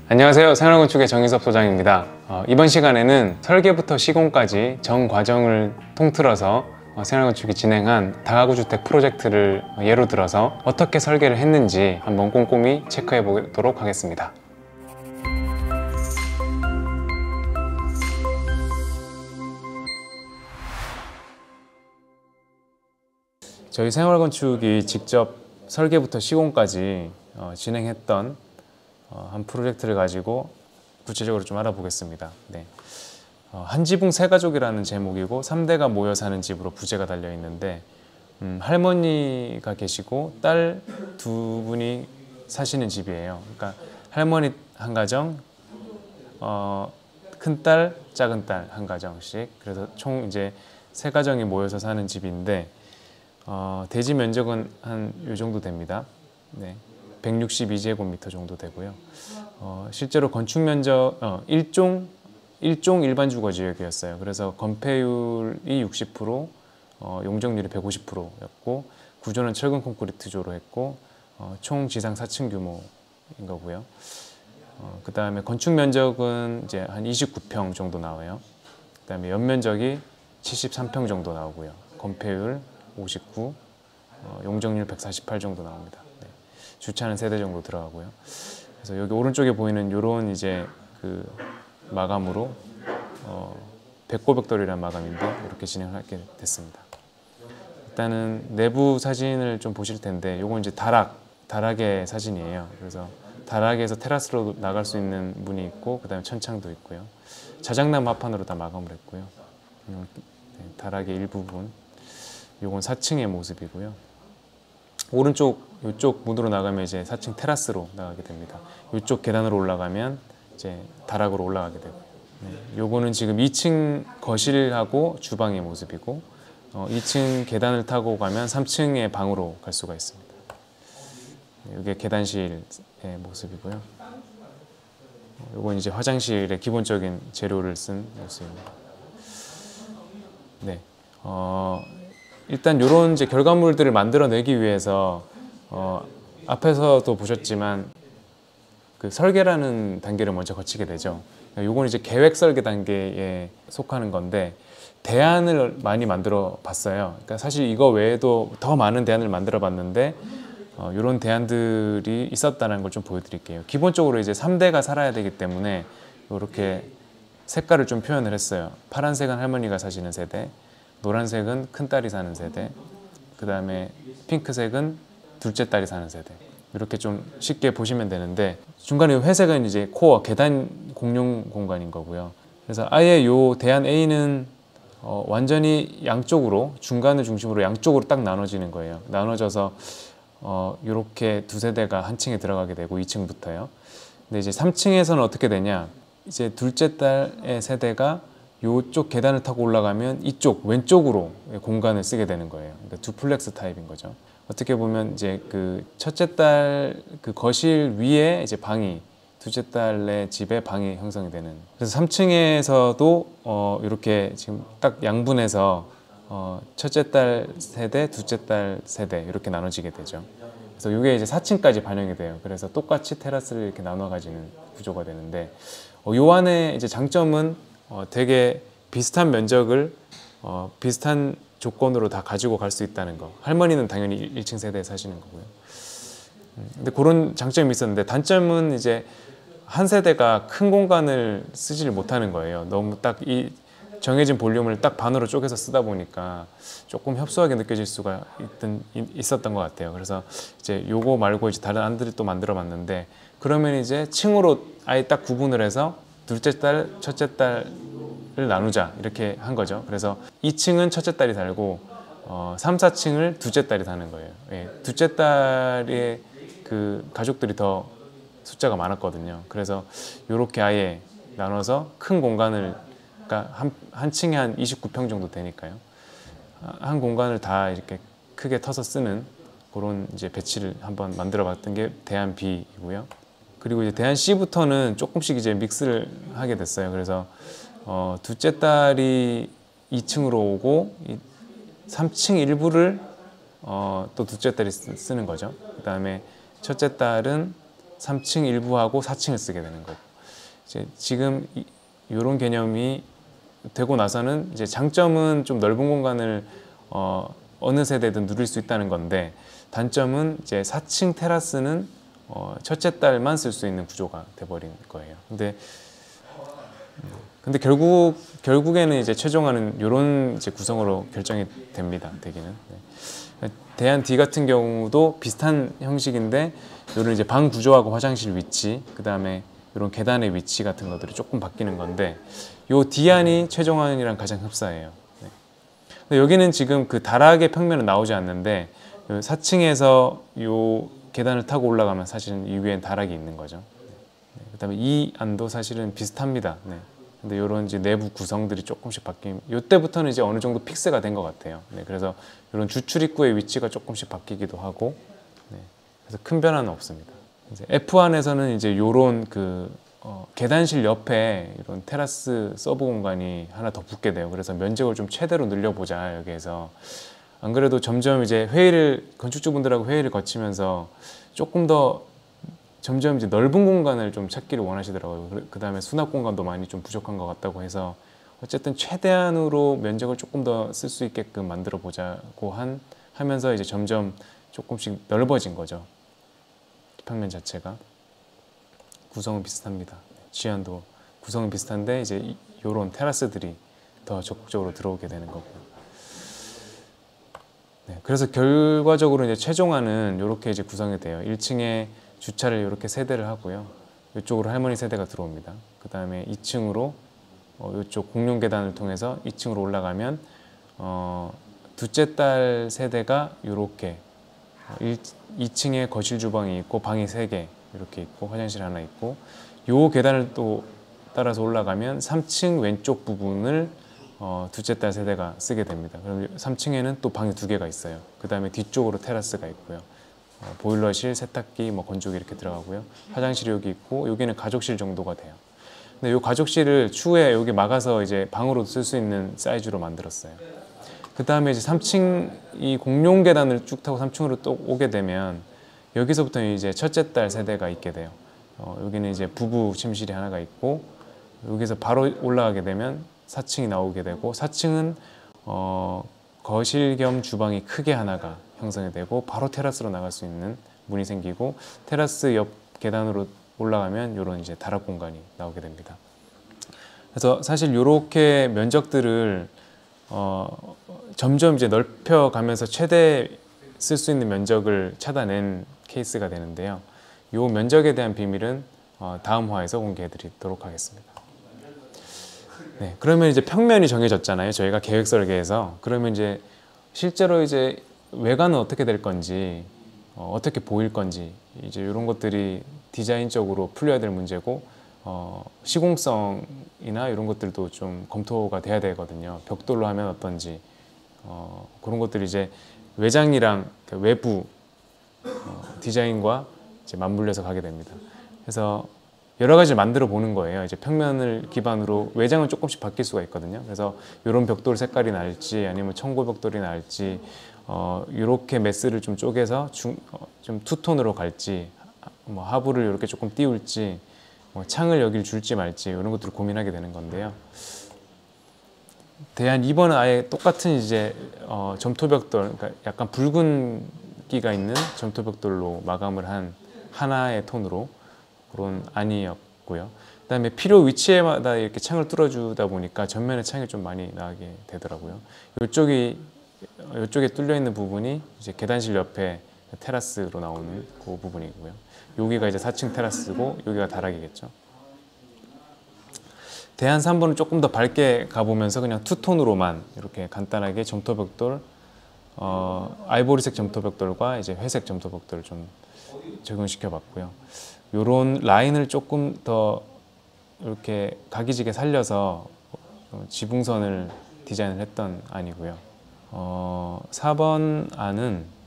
안녕하세요. 생활건축의 정희섭 소장입니다. 이번 시간에는 설계부터 시공까지 전 과정을 통틀어서 생활건축이 진행한 다가구 주택 프로젝트를 예로 들어서 어떻게 설계를 했는지 한번 꼼꼼히 체크해 보도록 하겠습니다. 저희 생활건축이 직접 설계부터 시공까지 진행했던 한 프로젝트를 가지고 구체적으로 좀 알아보겠습니다. 네. 한 지붕 세 가족이라는 제목이고 3대가 모여 사는 집으로 부제가 달려 있는데 할머니가 계시고 딸 두 분이 사시는 집이에요. 그러니까 할머니 한 가정, 큰 딸, 작은 딸 한 가정씩. 그래서 총 이제 세 가정이 모여서 사는 집인데 대지 면적은 한 요 정도 됩니다. 네. 162제곱미터 정도 되고요. 실제로 건축 면적 1종 일반 주거 지역이었어요. 그래서 건폐율이 60%, 용적률이 150%였고 구조는 철근 콘크리트조로 했고 총 지상 4층 규모인 거고요. 그 다음에 건축 면적은 이제 한 29평 정도 나와요. 그 다음에 연면적이 73평 정도 나오고요. 건폐율 59, 용적률 148 정도 나옵니다. 네. 주차는 3대 정도 들어가고요. 그래서 여기 오른쪽에 보이는 요런 이제 그 마감으로 백고벽돌이라는 마감인데 이렇게 진행하게 됐습니다. 일단은 내부 사진을 좀 보실 텐데 요건 이제 다락의 사진이에요. 그래서 다락에서 테라스로 나갈 수 있는 문이 있고 그 다음에 천창도 있고요. 자작나무 합판으로 다 마감을 했고요. 다락의 일부분 요건 4층의 모습이고요. 오른쪽 이쪽 문으로 나가면 이제 4층 테라스로 나가게 됩니다. 이쪽 계단으로 올라가면 이제 다락으로 올라가게 되고요. 네, 요거는 지금 2층 거실하고 주방의 모습이고 2층 계단을 타고 가면 3층의 방으로 갈 수가 있습니다. 이게 계단실의 모습이고요. 요건 이제 화장실의 기본적인 재료를 쓴 모습입니다. 네. 일단 이런 이제 결과물들을 만들어내기 위해서 앞에서도 보셨지만 그 설계라는 단계를 먼저 거치게 되죠. 요건 이제 계획 설계 단계에 속하는 건데 대안을 많이 만들어 봤어요. 그러니까 사실 이거 외에도 더 많은 대안을 만들어 봤는데 이런 대안들이 있었다는 걸 좀 보여드릴게요. 기본적으로 이제 3대가 살아야 되기 때문에 이렇게 색깔을 좀 표현을 했어요. 파란색은 할머니가 사시는 세대, 노란색은 큰딸이 사는 세대, 그 다음에 핑크색은 둘째 딸이 사는 세대. 이렇게 좀 쉽게 보시면 되는데 중간에 회색은 이제 코어, 계단 공용 공간인 거고요. 그래서 아예 요 대안 A는 완전히 양쪽으로, 중간을 중심으로 양쪽으로 딱 나눠지는 거예요. 나눠져서 이렇게 두 세대가 한 층에 들어가게 되고 2층부터요. 근데 이제 3층에서는 어떻게 되냐? 이제 둘째 딸의 세대가 이쪽 계단을 타고 올라가면 이쪽 왼쪽으로 공간을 쓰게 되는 거예요. 그러니까 두플렉스 타입인 거죠. 어떻게 보면 이제 그 첫째 딸 그 거실 위에 이제 방이, 둘째 딸의 집에 방이 형성이 되는. 그래서 3층에서도 이렇게 지금 딱 양분해서 첫째 딸 세대, 둘째 딸 세대 이렇게 나눠지게 되죠. 그래서 이게 이제 4층까지 반영이 돼요. 그래서 똑같이 테라스를 이렇게 나눠 가지는 구조가 되는데 요 안에 이제 장점은 되게 비슷한 면적을 비슷한 조건으로 다 가지고 갈 수 있다는 거. 할머니는 당연히 1층 세대에 사시는 거고요. 근데 그런 장점이 있었는데 단점은 이제 한 세대가 큰 공간을 쓰지를 못하는 거예요. 너무 딱 이 정해진 볼륨을 딱 반으로 쪼개서 쓰다 보니까 조금 협소하게 느껴질 수가 있었던 것 같아요. 그래서 이제 요거 말고 이제 다른 안들을 또 만들어 봤는데 그러면 이제 층으로 아예 딱 구분을 해서 둘째 딸, 첫째 딸을 나누자 이렇게 한 거죠. 그래서 2층은 첫째 딸이 살고 3, 4층을 둘째 딸이 사는 거예요. 예, 둘째 딸의 그 가족들이 더 숫자가 많았거든요. 그래서 이렇게 아예 나눠서 큰 공간을, 그러니까 한 층에 한 29평 정도 되니까요. 한 공간을 다 이렇게 크게 터서 쓰는 그런 이제 배치를 한번 만들어 봤던 게 대안 B이고요. 그리고 이제 대안 C부터는 조금씩 이제 믹스를 하게 됐어요. 그래서 둘째 딸이 2층으로 오고 3층 일부를 또 둘째 딸이 쓰는 거죠. 그 다음에 첫째 딸은 3층 일부하고 4층을 쓰게 되는 거고, 이제 지금 이런 개념이 되고 나서는 이제 장점은 좀 넓은 공간을 어느 세대든 누릴 수 있다는 건데, 단점은 이제 4층 테라스는 첫째 딸만 쓸 수 있는 구조가 돼버린 거예요. 근데 결국에는 이제 최종화는 이런 이제 구성으로 결정이 됩니다. 되기는. 네. 대안 D 같은 경우도 비슷한 형식인데, 이런 이제 방 구조하고 화장실 위치, 그 다음에 이런 계단의 위치 같은 것들이 조금 바뀌는 건데, 요 D안이 최종안이랑 가장 흡사해요. 네. 근데 여기는 지금 그 다락의 평면은 나오지 않는데, 4층에서 요 계단을 타고 올라가면 사실은 이 위엔 다락이 있는 거죠. 네. 그 다음에 이 안도 사실은 비슷합니다. 네. 근데 이런 이제 내부 구성들이 조금씩 바뀌면, 이때부터는 이제 어느 정도 픽스가 된 것 같아요. 네. 그래서 이런 주출입구의 위치가 조금씩 바뀌기도 하고, 네. 그래서 큰 변화는 없습니다. 이제 F1에서는 이제 이런 그 계단실 옆에 이런 테라스 서브 공간이 하나 더 붙게 돼요. 그래서 면적을 좀 최대로 늘려보자, 여기에서. 안 그래도 점점 이제 건축주분들하고 회의를 거치면서 조금 더 점점 이제 넓은 공간을 좀 찾기를 원하시더라고요. 그 다음에 수납 공간도 많이 좀 부족한 것 같다고 해서, 어쨌든 최대한으로 면적을 조금 더 쓸 수 있게끔 만들어 보자고 하면서 이제 점점 조금씩 넓어진 거죠. 평면 자체가. 구성은 비슷합니다. 취향도 구성은 비슷한데, 이제 이런 테라스들이 더 적극적으로 들어오게 되는 거고요. 네, 그래서 결과적으로 이제 최종화는 이렇게 이제 구성이 돼요. 1층에 주차를 이렇게 세대를 하고요. 이쪽으로 할머니 세대가 들어옵니다. 그 다음에 2층으로 이쪽 공용 계단을 통해서 2층으로 올라가면 둘째 딸 세대가 이렇게 2층에 거실 주방이 있고 방이 3개 이렇게 있고 화장실 하나 있고, 요 계단을 또 따라서 올라가면 3층 왼쪽 부분을 둘째 딸 세대가 쓰게 됩니다. 그럼 3층에는 또 방이 2개가 있어요. 그 다음에 뒤쪽으로 테라스가 있고요. 보일러실, 세탁기, 뭐 건조기 이렇게 들어가고요. 화장실이 여기 있고, 여기는 가족실 정도가 돼요. 근데 이 가족실을 추후에 여기 막아서 이제 방으로 쓸 수 있는 사이즈로 만들었어요. 그 다음에 이제 3층 이 공용 계단을 쭉 타고 3층으로 또 오게 되면, 여기서부터 이제 첫째 딸 세대가 있게 돼요. 여기는 이제 부부 침실이 하나가 있고, 여기서 바로 올라가게 되면 4층이 나오게 되고, 4층은 거실 겸 주방이 크게 하나가 형성이 되고, 바로 테라스로 나갈 수 있는 문이 생기고, 테라스 옆 계단으로 올라가면 이런 이제 다락 공간이 나오게 됩니다. 그래서 사실 이렇게 면적들을 점점 이제 넓혀가면서 최대 쓸 수 있는 면적을 찾아낸 케이스가 되는데요. 이 면적에 대한 비밀은 다음 화에서 공개해드리도록 하겠습니다. 네, 그러면 이제 평면이 정해졌잖아요. 저희가 계획 설계에서. 그러면 이제 실제로 이제 외관은 어떻게 될 건지, 어떻게 보일 건지, 이제 이런 것들이 디자인적으로 풀려야 될 문제고, 시공성이나 이런 것들도 좀 검토가 돼야 되거든요. 벽돌로 하면 어떤지, 그런 것들이 이제 외장이랑 외부 디자인과 이제 맞물려서 가게 됩니다. 그래서 여러 가지를 만들어 보는 거예요. 이제 평면을 기반으로 외장은 조금씩 바뀔 수가 있거든요. 그래서 이런 벽돌 색깔이 날지, 아니면 청고 벽돌이 날지, 이렇게 메스를 좀 쪼개서 좀 투톤으로 갈지, 뭐 하부를 이렇게 조금 띄울지, 뭐 창을 여길 줄지 말지, 이런 것들을 고민하게 되는 건데요. 대한 2번은 아예 똑같은 이제 점토벽돌, 그러니까 약간 붉은기가 있는 점토벽돌로 마감을 한 하나의 톤으로 그런 안이었고요. 그다음에 필요 위치에마다 이렇게 창을 뚫어주다 보니까 전면에 창이 좀 많이 나게 되더라고요. 이쪽에 뚫려 있는 부분이 이제 계단실 옆에 테라스로 나오는 그 부분이고요. 여기가 이제 4층 테라스고, 여기가 다락이겠죠. 대안 3번은 조금 더 밝게 가보면서 그냥 투톤으로만 이렇게 간단하게 점토벽돌, 아이보리색 점토벽돌과 이제 회색 점토벽돌을 좀 적용시켜 봤고요. 요런 라인을 조금 더 이렇게 각이지게 살려서 지붕선을 디자인을 했던 안이고요. 4번 안은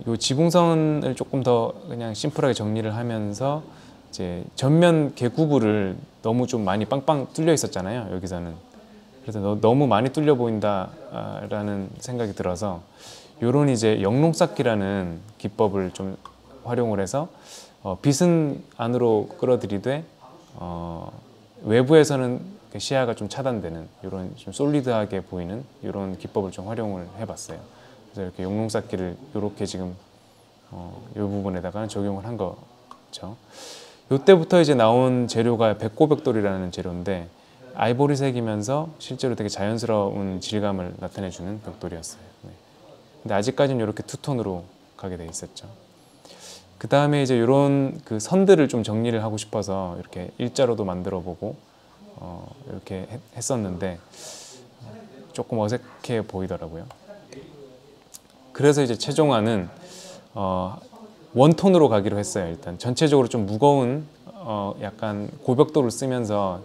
요 지붕선을 조금 더 그냥 심플하게 정리를 하면서, 이제 전면 개구부를 너무 좀 많이 빵빵 뚫려 있었잖아요, 여기서는. 그래서 너무 많이 뚫려 보인다라는 생각이 들어서, 요런 이제 영롱 쌓기라는 기법을 좀 활용을 해서 빛은 안으로 끌어들이되 외부에서는 시야가 좀 차단되는 이런 좀 솔리드하게 보이는 이런 기법을 좀 활용을 해봤어요. 그래서 이렇게 용롱쌓기를 이렇게 지금 이 부분에다가 적용을 한 거죠. 이때부터 이제 나온 재료가 백고벽돌이라는 재료인데 아이보리색이면서 실제로 되게 자연스러운 질감을 나타내주는 벽돌이었어요. 네. 근데 아직까지는 이렇게 투톤으로 가게 돼 있었죠. 그 다음에 이제 이런 그 선들을 좀 정리를 하고 싶어서 이렇게 일자로도 만들어 보고 이렇게 했었는데 조금 어색해 보이더라고요. 그래서 이제 최종안은 원톤으로 가기로 했어요. 일단 전체적으로 좀 무거운 약간 고벽돌을 쓰면서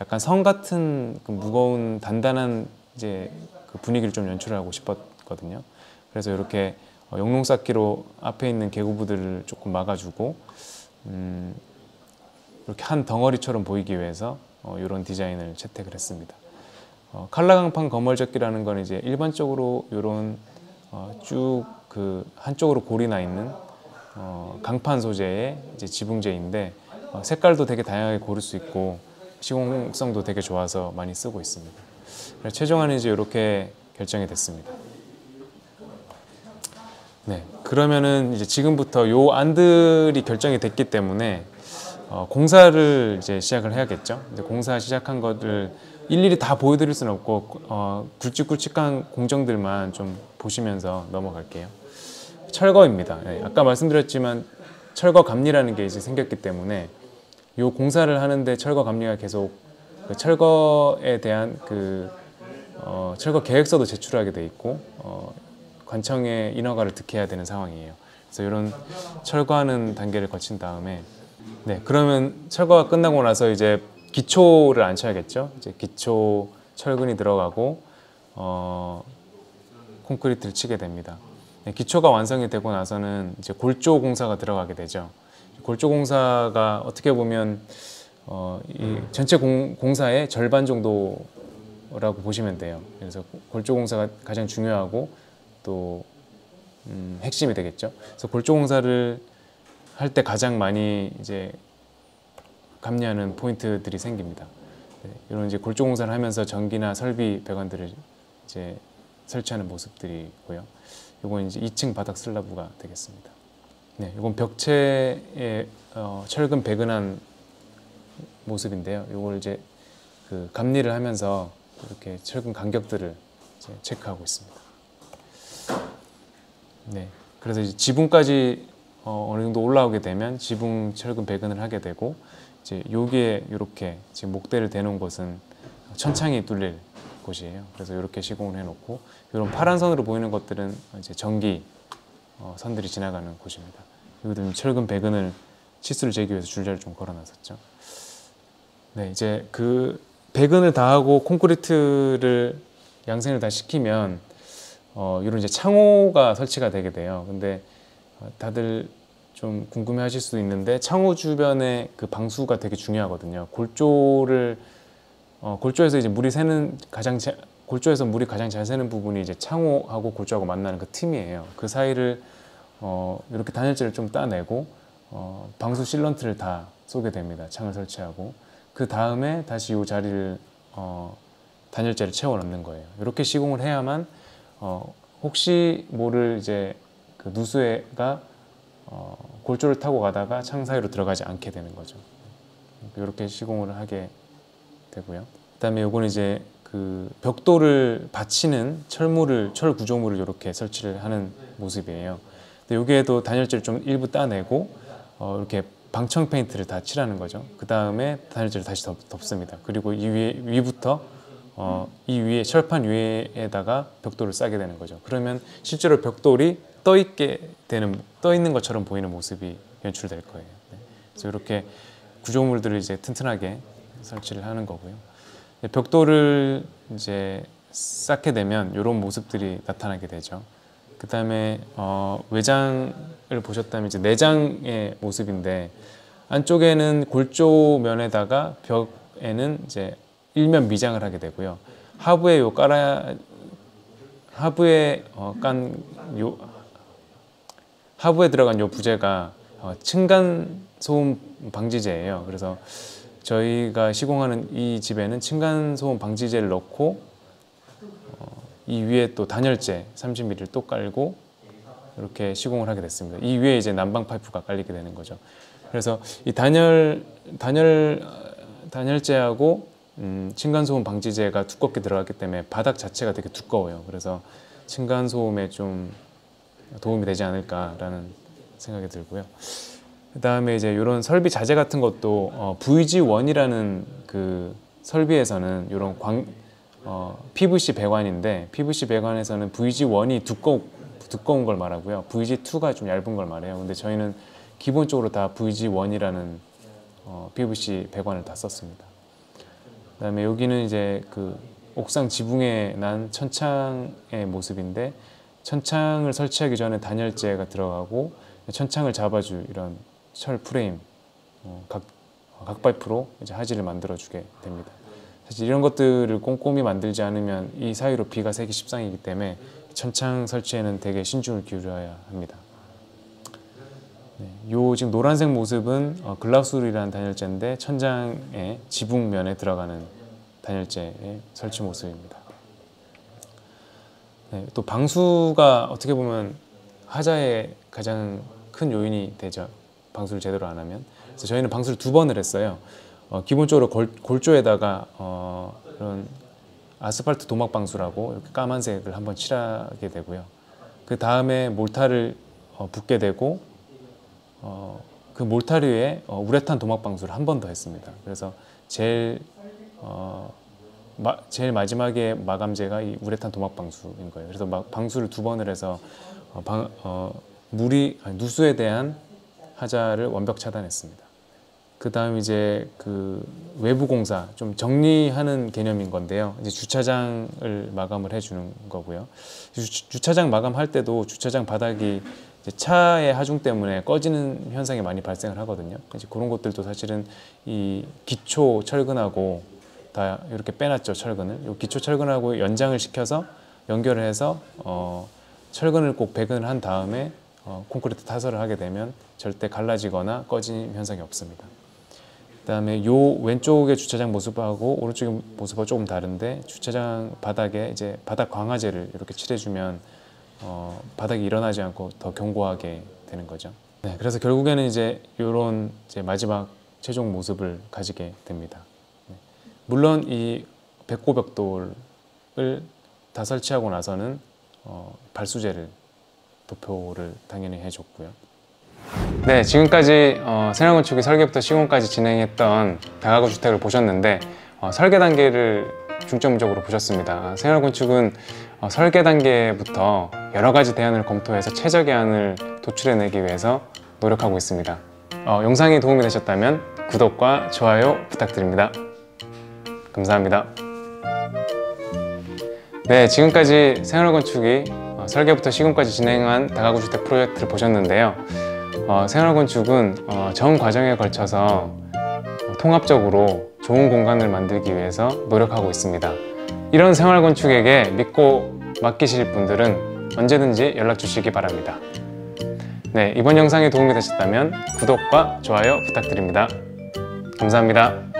약간 성 같은 그 무거운 단단한 이제 그 분위기를 좀 연출하고 싶었거든요. 그래서 이렇게 용롱쌓기로 앞에 있는 계구부들을 조금 막아주고 이렇게 한 덩어리처럼 보이기 위해서 이런 디자인을 채택을 했습니다. 칼라강판 거멀젓기라는 건 이제 일반적으로 이런 쭉 그 한쪽으로 골이 나 있는 강판 소재의 이제 지붕재인데 색깔도 되게 다양하게 고를 수 있고 시공성도 되게 좋아서 많이 쓰고 있습니다. 그래서 최종안은 이제 이렇게 결정이 됐습니다. 네, 그러면은 이제 지금부터 요 안들이 결정이 됐기 때문에 공사를 이제 시작을 해야겠죠. 이제 공사 시작한 것을 일일이 다 보여드릴 수는 없고 굵직굵직한 공정들만 좀 보시면서 넘어갈게요. 철거입니다. 네, 아까 말씀드렸지만 철거 감리라는 게 이제 생겼기 때문에 요 공사를 하는데 철거 감리가 계속 그 철거에 대한 그 철거 계획서도 제출하게 돼 있고 관청에 인허가를 득해야 되는 상황이에요. 그래서 이런 철거하는 단계를 거친 다음에 네, 그러면 철거가 끝나고 나서 이제 기초를 앉혀야겠죠. 이제 기초 철근이 들어가고 콘크리트를 치게 됩니다. 네, 기초가 완성이 되고 나서는 이제 골조 공사가 들어가게 되죠. 골조 공사가 어떻게 보면 이 전체 공사의 절반 정도라고 보시면 돼요. 그래서 골조 공사가 가장 중요하고 또 핵심이 되겠죠. 그래서 골조 공사를 할 때 가장 많이 이제 감리하는 포인트들이 생깁니다. 네, 이런 이제 골조 공사를 하면서 전기나 설비 배관들을 이제 설치하는 모습들이고요. 이건 이제 2층 바닥 슬라브가 되겠습니다. 네, 이건 벽체에 철근 배근한 모습인데요. 이걸 이제 그 감리를 하면서 이렇게 철근 간격들을 이제 체크하고 있습니다. 네, 그래서 이제 지붕까지 어느 정도 올라오게 되면 지붕 철근 배근을 하게 되고 이제 여기에 이렇게 지금 목대를 대놓은 곳은 천창이 뚫릴 곳이에요. 그래서 이렇게 시공을 해놓고 이런 파란 선으로 보이는 것들은 이제 전기 선들이 지나가는 곳입니다. 여기도 철근 배근을 치수를 재기 위해서 줄자를 좀 걸어놨었죠. 네, 이제 그 배근을 다 하고 콘크리트를 양생을 다 시키면 이런 이제 창호가 설치가 되게 돼요. 근데 다들 좀 궁금해하실 수도 있는데 창호 주변에 그 방수가 되게 중요하거든요. 골조에서 이제 물이 새는 골조에서 물이 가장 잘 새는 부분이 이제 창호하고 골조하고 만나는 그 틈이에요. 그 사이를 이렇게 단열재를 좀 따내고 방수 실런트를 다 쏘게 됩니다. 창을 설치하고 그 다음에 다시 이 자리를 단열재를 채워 넣는 거예요. 이렇게 시공을 해야만 혹시 모를 이제 그 누수가 골조를 타고 가다가 창 사이로 들어가지 않게 되는 거죠. 이렇게 시공을 하게 되고요. 그다음에 요건 이제 그 벽돌을 받치는 철 구조물을 이렇게 설치를 하는 모습이에요. 근데 여기에도 단열재를 좀 일부 따내고 이렇게 방청 페인트를 다 칠하는 거죠. 그 다음에 단열재를 다시 덮습니다. 그리고 이 위부터 이 위에 철판 위에다가 벽돌을 싸게 되는 거죠. 그러면 실제로 벽돌이 떠 있는 것처럼 보이는 모습이 연출될 거예요. 네. 그래서 이렇게 구조물들을 이제 튼튼하게 설치를 하는 거고요. 벽돌을 이제 쌓게 되면 이런 모습들이 나타나게 되죠. 그 다음에 외장을 보셨다면 이제 내장의 모습인데 안쪽에는 골조 면에다가 벽에는 이제 일면 미장을 하게 되고요. 하부에 들어간 요 부재가 층간 소음 방지제예요. 그래서 저희가 시공하는 이 집에는 층간 소음 방지제를 넣고 이 위에 또 단열재 30mm를 또 깔고 이렇게 시공을 하게 됐습니다. 이 위에 이제 난방 파이프가 깔리게 되는 거죠. 그래서 이 단열재하고 층간소음 방지제가 두껍게 들어갔기 때문에 바닥 자체가 되게 두꺼워요. 그래서 층간소음에 좀 도움이 되지 않을까라는 생각이 들고요. 그 다음에 이제 이런 설비 자재 같은 것도 VG1이라는 그 설비에서는 이런 PVC 배관인데 PVC 배관에서는 VG1이 두꺼운 걸 말하고요. VG2가 좀 얇은 걸 말해요. 근데 저희는 기본적으로 다 VG1이라는 PVC 배관을 다 썼습니다. 그다음에 여기는 이제 그 옥상 지붕에 난 천창의 모습인데 천창을 설치하기 전에 단열재가 들어가고 천창을 잡아줄 이런 철 프레임 각파이프로 이제 하지를 만들어주게 됩니다. 사실 이런 것들을 꼼꼼히 만들지 않으면 이 사이로 비가 새기 십상이기 때문에 천창 설치에는 되게 신중을 기울여야 합니다. 요 지금 노란색 모습은 글라우스룰이라는 단열재인데 천장의 지붕면에 들어가는 단열재의 설치 모습입니다. 또 방수가 어떻게 보면 하자의 가장 큰 요인이 되죠. 방수를 제대로 안 하면. 그래서 저희는 방수를 2번을 했어요. 기본적으로 골조에다가 이런 아스팔트 도막 방수라고 이렇게 까만색을 한번 칠하게 되고요. 그 다음에 몰타를 붓게 되고 그 몰타 위에 우레탄 도막 방수를 한 번 더 했습니다. 그래서 제일 마지막에 마감재가 이 우레탄 도막 방수인 거예요. 그래서 방수를 2번을 해서 누수에 대한 하자를 완벽 차단했습니다. 그 다음 이제 그 외부 공사 좀 정리하는 개념인 건데요. 이제 주차장을 마감을 해주는 거고요. 주차장 마감할 때도 주차장 바닥이 이제 차의 하중 때문에 꺼지는 현상이 많이 발생을 하거든요. 이제 그런 것들도 사실은 이 기초 철근하고 다 이렇게 빼놨죠. 철근을. 이 기초 철근하고 연장을 시켜서 연결을 해서 철근을 꼭 배근을 한 다음에 콘크리트 타설을 하게 되면 절대 갈라지거나 꺼지는 현상이 없습니다. 그다음에 요 왼쪽의 주차장 모습하고 오른쪽의 모습하고 조금 다른데 주차장 바닥에 이제 바닥 광화제를 이렇게 칠해주면 바닥이 일어나지 않고 더 견고하게 되는 거죠. 네, 그래서 결국에는 이제 이런 마지막 최종 모습을 가지게 됩니다. 네. 물론 이 백고벽돌을 다 설치하고 나서는 발수제를 도표를 당연히 해줬고요. 네, 지금까지 생활건축이 설계부터 시공까지 진행했던 다가구 주택을 보셨는데 설계 단계를 중점적으로 보셨습니다. 생활건축은 설계 단계부터 여러 가지 대안을 검토해서 최적의 안을 도출해내기 위해서 노력하고 있습니다. 영상이 도움이 되셨다면 구독과 좋아요 부탁드립니다. 감사합니다. 네, 지금까지 생활건축이 설계부터 시공까지 진행한 다가구 주택 프로젝트를 보셨는데요. 생활건축은 전 과정에 걸쳐서 통합적으로 좋은 공간을 만들기 위해서 노력하고 있습니다. 이런 생활건축에게 믿고 맡기실 분들은 언제든지 연락 주시기 바랍니다. 네, 이번 영상이 도움이 되셨다면 구독과 좋아요 부탁드립니다. 감사합니다.